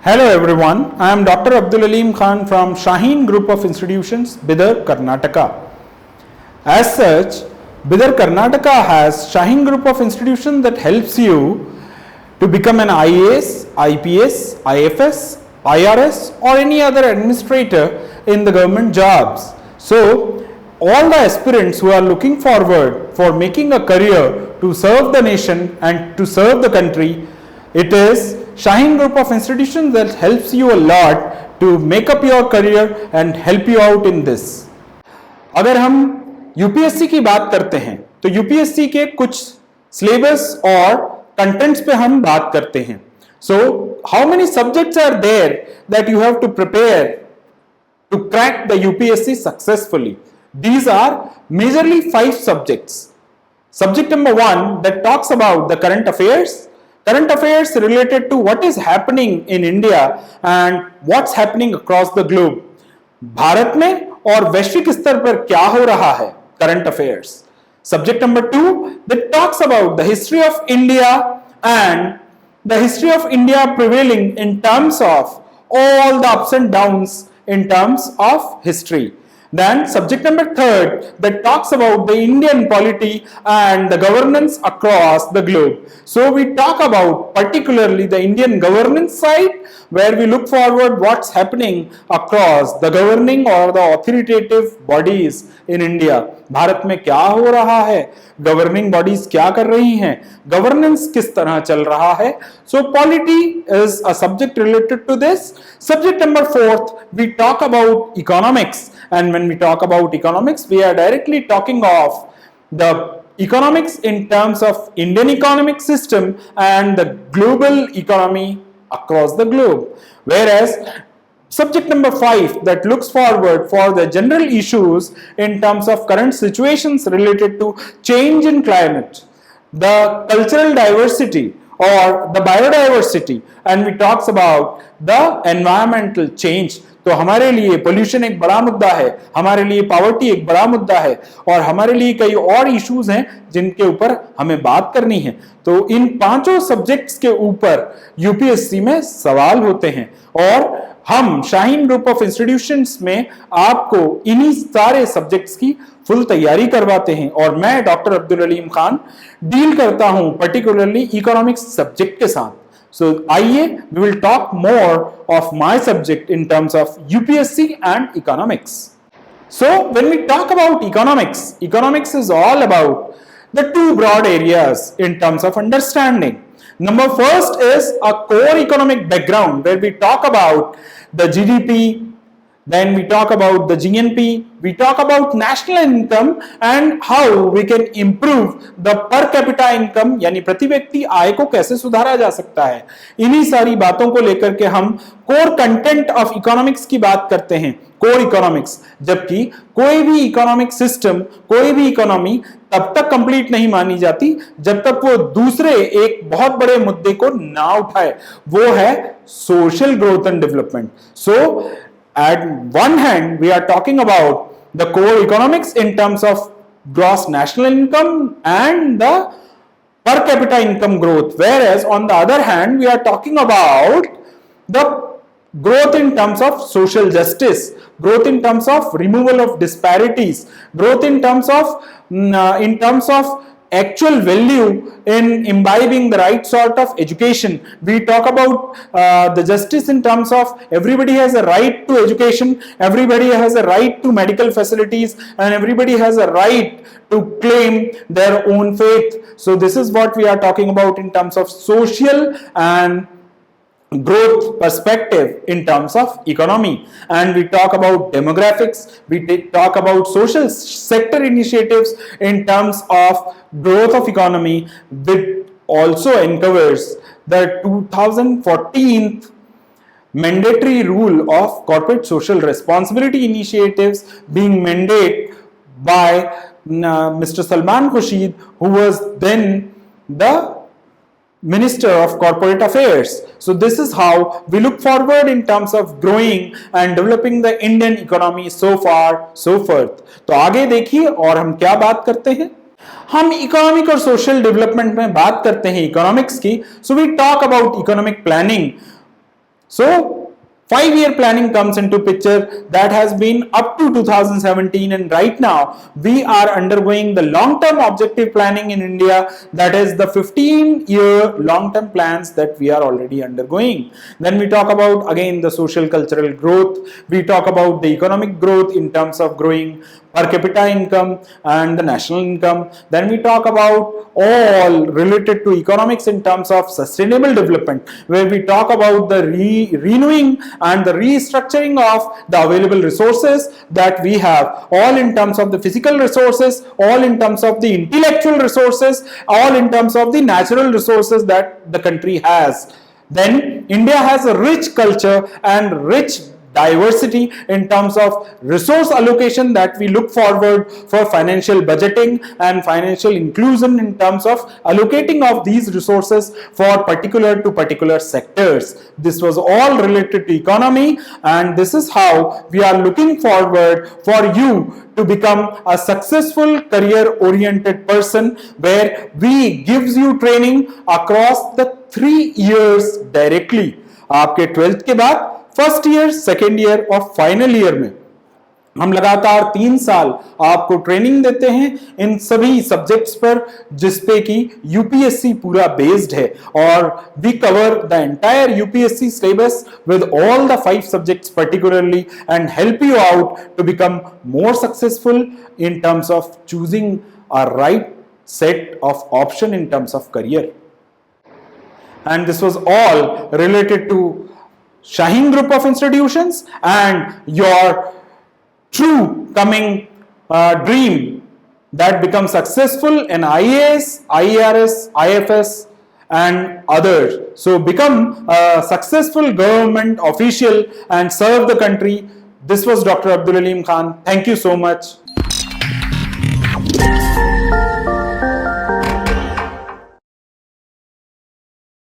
Hello everyone, I am Dr. Abdul Alim Khan from Shaheen Group of Institutions, Bidar, Karnataka. As such, Bidar, Karnataka has Shaheen Group of Institutions that helps you to become an IAS, IPS, IFS, IRS or any other administrator in the government jobs. So, all the aspirants who are looking forward for making a career to serve the nation and to serve the country, it is Shaheen Group of Institutions that helps you a lot to make up your career and help you out in this. अगर हम UPSC की बात करते हैं तो UPSC के कुछ syllabus और कंटेंट्स पे हम बात करते हैं. So how many subjects are there that you have to prepare to crack the UPSC successfully. These are majorly 5 subjects. Subject number 1 that talks about the current affairs related to what is happening in India and what's happening across the globe. Bharat में और वैश्विक स्तर पर क्या हो रहा है, current affairs. Subject number 2 that talks about the history of India and the history of India prevailing in terms of all the ups and downs in terms of history. Then subject number 3 that talks about the Indian polity and the governance across the globe. So we talk about particularly the Indian governance side, where we look forward what's happening across the governing or the authoritative bodies in India. Bharat में क्या हो रहा है, governing bodies क्या कर रही हैं, governance किस तरह चल रहा है. So polity is a subject related to this. Subject number 4 we talk about economics. And when we talk about economics, we are directly talking of the economics in terms of Indian economic system and the global economy across the globe. Whereas subject number 5 that looks forward for the general issues in terms of current situations related to change in climate, the cultural diversity or the biodiversity, and we talks about the environmental change. तो हमारे लिए pollution एक बड़ा मुद्दा है, हमारे लिए poverty एक बड़ा मुद्दा है और हमारे लिए कई और इश्यूज हैं जिनके ऊपर हमें बात करनी है. तो इन 5 सब्जेक्ट्स के ऊपर यूपीएससी में सवाल होते हैं और हम शाहीन ग्रुप ऑफ इंस्टीट्यूशंस में आपको इन्हीं सारे सब्जेक्ट्स की फुल तैयारी करवाते हैं. और मैं डॉक्टर अब्दुल अलीम खान डील करता हूं पर्टिकुलरली इकोनॉमिक्स सब्जेक्ट के साथ. So, आइए we will talk more of my subject in terms of UPSC and economics. So, when we talk about economics is all about the 2 broad areas in terms of understanding. Number first is a core economic background where we talk about the GDP, then we talk about the GNP, we talk about national income and how we can improve the per capita income, यानी प्रति व्यक्ति आय को कैसे सुधारा जा सकता है. इन्हीं सारी बातों को लेकर के हम कोर कंटेंट ऑफ इकोनॉमिक्स की बात करते हैं, कोर इकोनॉमिक्स. जबकि कोई भी इकोनॉमिक सिस्टम, कोई भी इकोनॉमी तब तक कंप्लीट नहीं मानी जाती जब तक वो दूसरे एक बहुत बड़े मुद्दे को ना उठाए, वो है social growth and development. So at one hand, we are talking about the core economics in terms of gross national income and the per capita income growth. Whereas on the other hand, we are talking about the growth in terms of social justice, growth in terms of removal of disparities, growth in terms of actual value in imbibing the right sort of education. We talk about the justice in terms of everybody has a right to education, everybody has a right to medical facilities, and everybody has a right to claim their own faith. So this is what we are talking about in terms of social and growth perspective in terms of economy. And we talk about demographics, we talk about social sector initiatives in terms of growth of economy, which also uncovers the 2014 mandatory rule of corporate social responsibility initiatives being mandated by Mr. Salman Khurshid, who was then the Minister of Corporate Affairs. So this is how we look forward in terms of growing and developing the Indian economy so far, so forth. तो आगे देखिए और हम क्या बात करते हैं. हम इकोनॉमिक और सोशल डेवलपमेंट में बात करते हैं इकोनॉमिक्स की. So we talk about economic planning. So 5-year planning comes into picture that has been up to 2017, and right now we are undergoing the long-term objective planning in India, that is the 15-year long-term plans that we are already undergoing. Then we talk about again the social cultural growth, we talk about the economic growth in terms of growing per capita income and the national income. Then we talk about all related to economics in terms of sustainable development, where we talk about the renewing and the restructuring of the available resources that we have, all in terms of the physical resources, all in terms of the intellectual resources, all in terms of the natural resources that the country has. Then India has a rich culture and rich diversity in terms of resource allocation that we look forward for financial budgeting and financial inclusion in terms of allocating of these resources for particular sectors. This was all related to economy, and this is how we are looking forward for you to become a successful career oriented person, where we gives you training across the 3 years directly. आपके 12th के बाद first year, second year और final year में हम लगातार 3 साल आपको training देते हैं इन सभी सब्जेक्ट्स पर, जिसपे कि यूपीएससी पूरा बेस्ड है, और we cover the entire UPSC syllabus with all the 5 subjects particularly and help you out to become more successful in terms of choosing a right set of option in terms of career. And this was all related to Shaheen Group of Institutions and your true coming dream that becomes successful in IAS, IARS, IFS and others. So become a successful government official and serve the country. This was Dr. Abdul Alim Khan. Thank you so much.